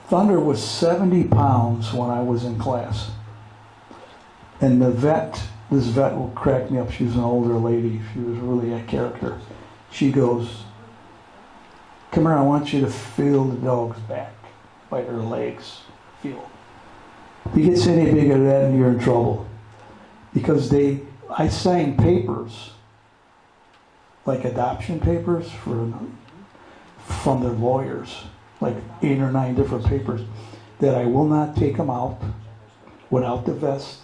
Thunder was 70 pounds when I was in class. And this vet will crack me up. She was an older lady. She was really a character. She goes, come here, I want you to feel the dog's back by her legs. Feel. If he gets any bigger than that, you're in trouble. Because I signed papers, like adoption papers from their lawyers, like 8 or 9 different papers, that I will not take them out without the vest.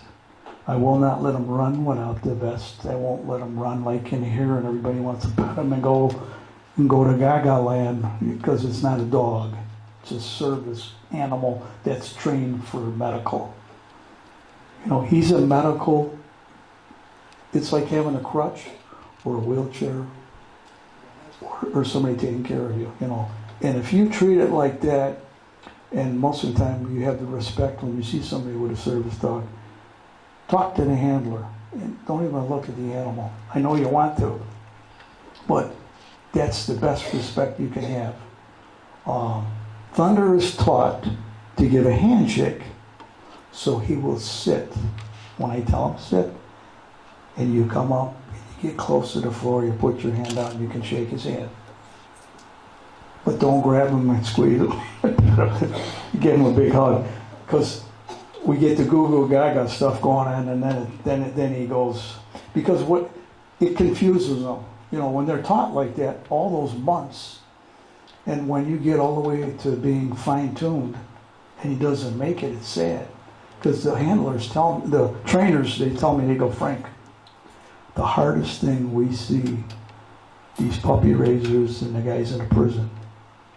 I will not let them run without the vest. I won't let them run like in here and everybody wants to pet them and go to Gaga land because it's not a dog. It's a service animal that's trained for medical. You know, he's a medical, it's like having a crutch or a wheelchair or somebody taking care of you, you know. And if you treat it like that, and most of the time you have the respect when you see somebody with a service dog, talk to the handler and don't even look at the animal. I know you want to, but that's the best respect you can have. Thunder is taught to give a handshake, so he will sit. When I tell him sit, and you come up, and you get close to the floor, you put your hand out and you can shake his hand. But don't grab him and squeeze him. Give him a big hug. Because we get the goo goo gaga stuff going on, and then he goes, because what it confuses them. You know, when they're taught like that, all those months, and when you get all the way to being fine-tuned, and he doesn't make it, it's sad. Because the handlers tell me, the trainers, they tell me, they go, Frank, the hardest thing we see, these puppy raisers and the guys in the prison,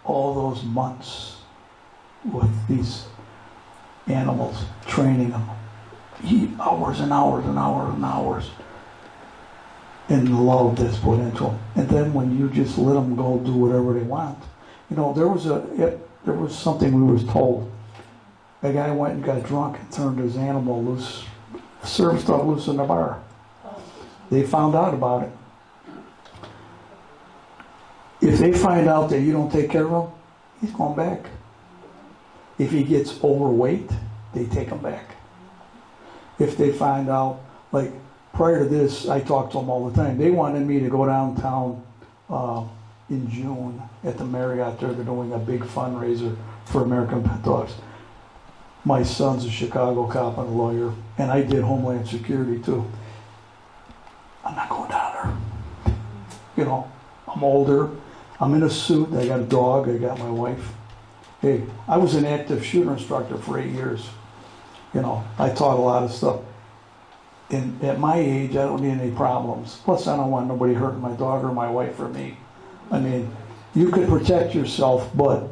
all those months with these animals, training them, hours and hours and hours and hours, and the love that's put into them. And then when you just let them go do whatever they want, you know, there was something we was told. A guy went and got drunk and turned his animal loose, service dog loose in the bar. They found out about it. If they find out that you don't take care of him, he's going back. If he gets overweight, they take him back. If they find out, like prior to this, I talked to them all the time. They wanted me to go downtown in June at the Marriott. They're doing a big fundraiser for American Pet Dogs. My son's a Chicago cop and a lawyer, and I did Homeland Security too. I'm not going down there. You know, I'm older. I'm in a suit. I got a dog. I got my wife. Hey, I was an active shooter instructor for 8 years. You know, I taught a lot of stuff. And at my age, I don't need any problems. Plus, I don't want nobody hurting my dog or my wife or me. I mean, you could protect yourself, but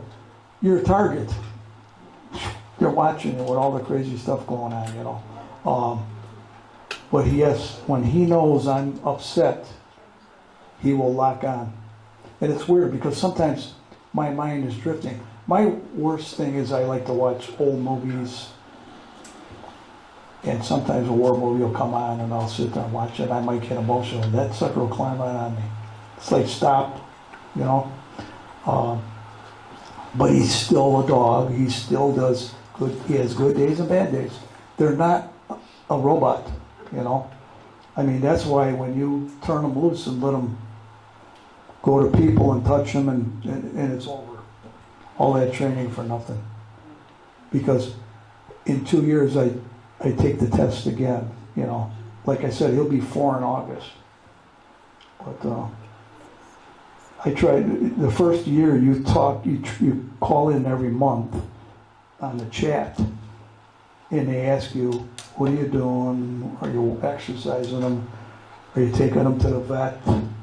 you're a target. They're watching you with all the crazy stuff going on, you know. But yes, when he knows I'm upset, he will lock on. And it's weird because sometimes my mind is drifting. My worst thing is I like to watch old movies, and sometimes a war movie will come on and I'll sit there and watch it. I might get emotional. That sucker will climb right on me. It's like, stop, you know. But he's still a dog. He still does good. He has good days and bad days. They're not a robot, you know. I mean, that's why when you turn them loose and let them go to people and touch them, and it's over. All that training for nothing. Because in 2 years, I take the test again, you know. Like I said, he'll be 4 in August. But I tried, the first year you talk, you call in every month on the chat, and they ask you, what are you doing? Are you exercising them? Are you taking them to the vet?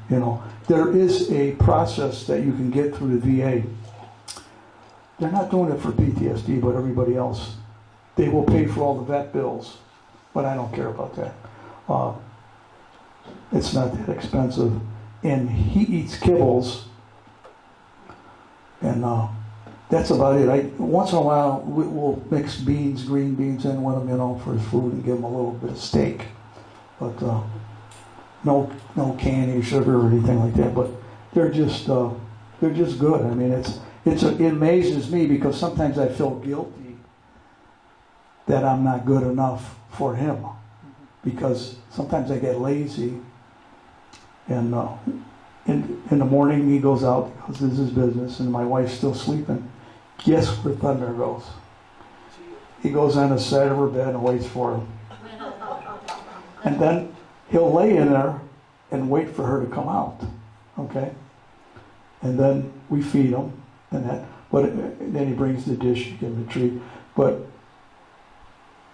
You know, there is a process that you can get through the VA. They're not doing it for PTSD, but everybody else. They will pay for all the vet bills, but I don't care about that. It's not that expensive. And he eats kibbles, and that's about it. Once in a while, we'll mix beans, green beans in with him, you know, for his food, and give him a little bit of steak. But no candy, sugar, or anything like that. But they're just good. I mean, it amazes me because sometimes I feel guilty that I'm not good enough for him, because sometimes I get lazy. And in the morning he goes out because this is his business, and my wife's still sleeping. Guess where Thunder goes? He goes on the side of her bed and waits for him. And then he'll lay in there and wait for her to come out. Okay? And then we feed him and that. But then he brings the dish, you give him a treat. But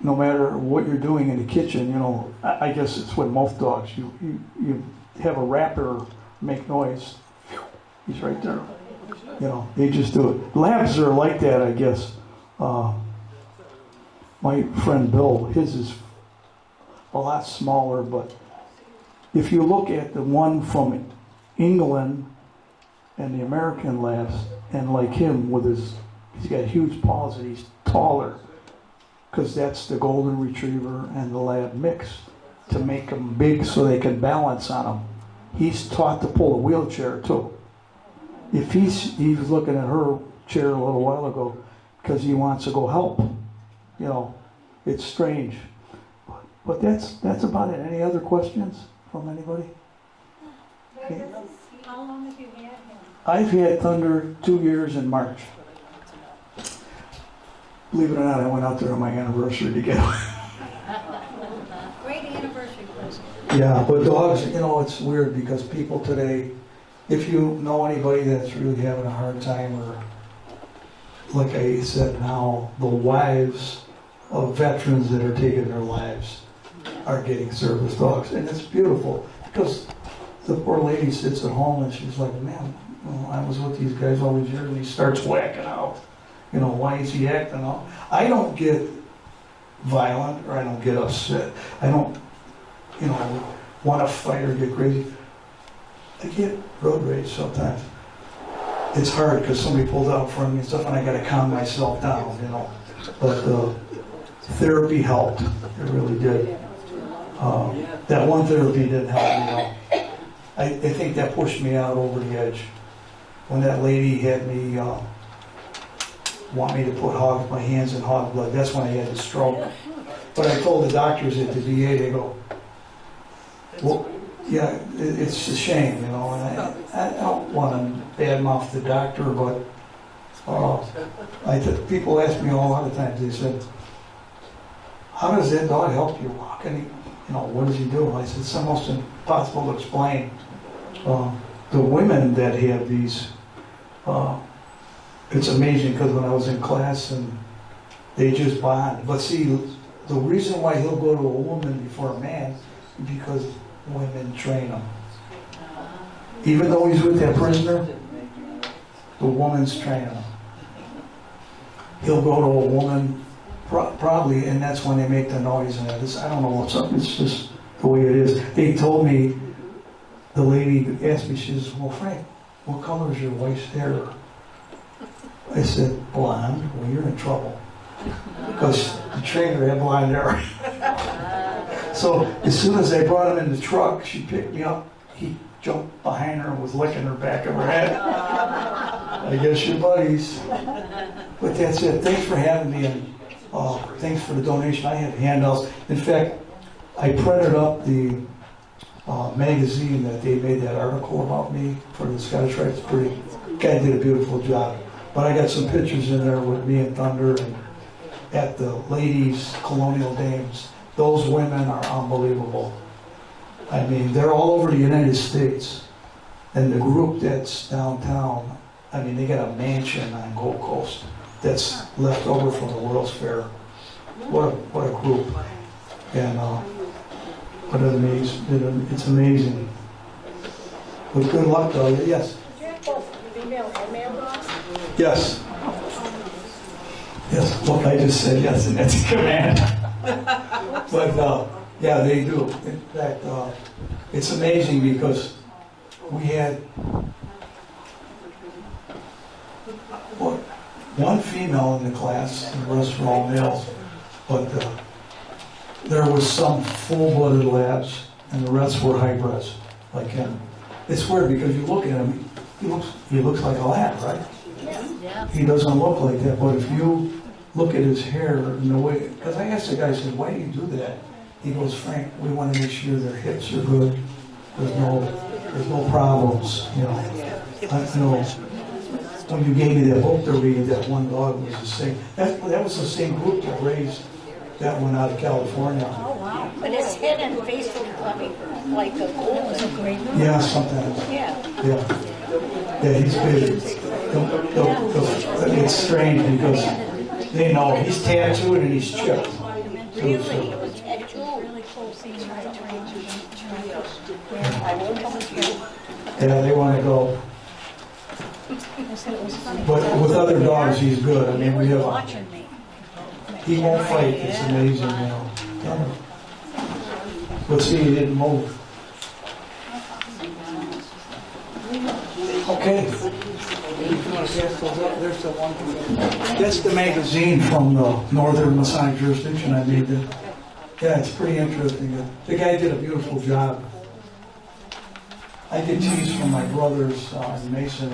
no matter what you're doing in the kitchen, you know, I guess it's with most dogs. You have a wrapper make noise, he's right there. You know, they just do it. Labs are like that, I guess. My friend Bill, his is a lot smaller, but if you look at the one from England and the American labs, and like him with he's got huge paws and he's taller, because that's the golden retriever and the lab mixed to make them big so they can balance on them. He's taught to pull a wheelchair too. If he was looking at her chair a little while ago because he wants to go help. You know, it's strange. But that's about it. Any other questions from anybody? How long have you had him? I've had Thunder 2 years in March. Believe it or not, I went out there on my anniversary to get him. Great anniversary present. Yeah, but dogs, you know, it's weird because people today, if you know anybody that's really having a hard time, or like I said now, the wives of veterans that are taking their lives are getting service dogs. And it's beautiful because the poor lady sits at home and she's like, man, you know, I was with these guys all these years, and he starts whacking out. You know, why is he acting out? I don't get violent or I don't get upset. I don't, you know, want to fight or get crazy. I get road rage sometimes. It's hard because somebody pulls out in front of me and stuff, and I got to calm myself down, you know. But therapy helped. It really did. That one therapy didn't help me, though. I think that pushed me out over the edge. When that lady had me want me to put my hands in hog blood, that's when I had the stroke. But I told the doctors at the VA, they go, well, yeah, it's a shame, you know, and I don't want to badmouth the doctor, but people ask me a lot of times, they said, how does that dog help you? How can he, you know, what does he do? I said, it's almost impossible to explain. The women that have these, it's amazing because when I was in class and they just bond. But see, the reason why he'll go to a woman before a man is because women train him. Even though he's with that prisoner, the woman's training him. He'll go to a woman, probably, and that's when they make the noise. And I don't know what's up. It's just the way it is. They told me, the lady asked me, she says, well, Frank, what color is your wife's hair? I said, blonde. Well, you're in trouble. Because the trainer had blonde hair. So as soon as I brought him in the truck, she picked me up. He jumped behind her and was licking her back of her head. I guess you're buddies. But that's it. Thanks for having me, and thanks for the donation. I have handouts. In fact, I printed up the magazine that they made that article about me for the Scottish Rite. Guy did a beautiful job. But I got some pictures in there with me and Thunder and at the ladies' colonial dames. Those women are unbelievable. I mean, they're all over the United States. And the group that's downtown, I mean, they got a mansion on Gold Coast that's left over from the World's Fair. What a group. And it's amazing. But good luck, though. Yes? Did you have both female and male dogs? Yes. Yes. Look, I just said yes, and that's a command. But, yeah, they do. In fact, it's amazing because we had one female in the class, and the rest were all males. But there was some full-blooded labs, and the rest were hybrids, like him. It's weird because you look at him, he looks like a lab, right? Yeah. He doesn't look like that, but if you look at his hair and the way, because I asked the guy, I said, why do you do that? He goes, Frank, we want to make sure their hips are good. There's no problems, you know. I know when you gave me that book to read, that one dog was the same. That was the same group that raised that one out of California. Oh, wow. But his head and face look like a golden. Yeah, sometimes. Yeah. Yeah, he's big. It's strange because they know he's tattooed and he's chipped. Really? It was tattooed. Yeah, they want to go. But with other dogs, he's good. I mean, we have. He won't fight. It's amazing, you know. But see, he didn't move. Okay. If you want to pass those up, there's the one. That's the magazine from the Northern Masonic Jurisdiction I made. Yeah, it's pretty interesting. The guy did a beautiful job. I get teas from my brothers in Mason.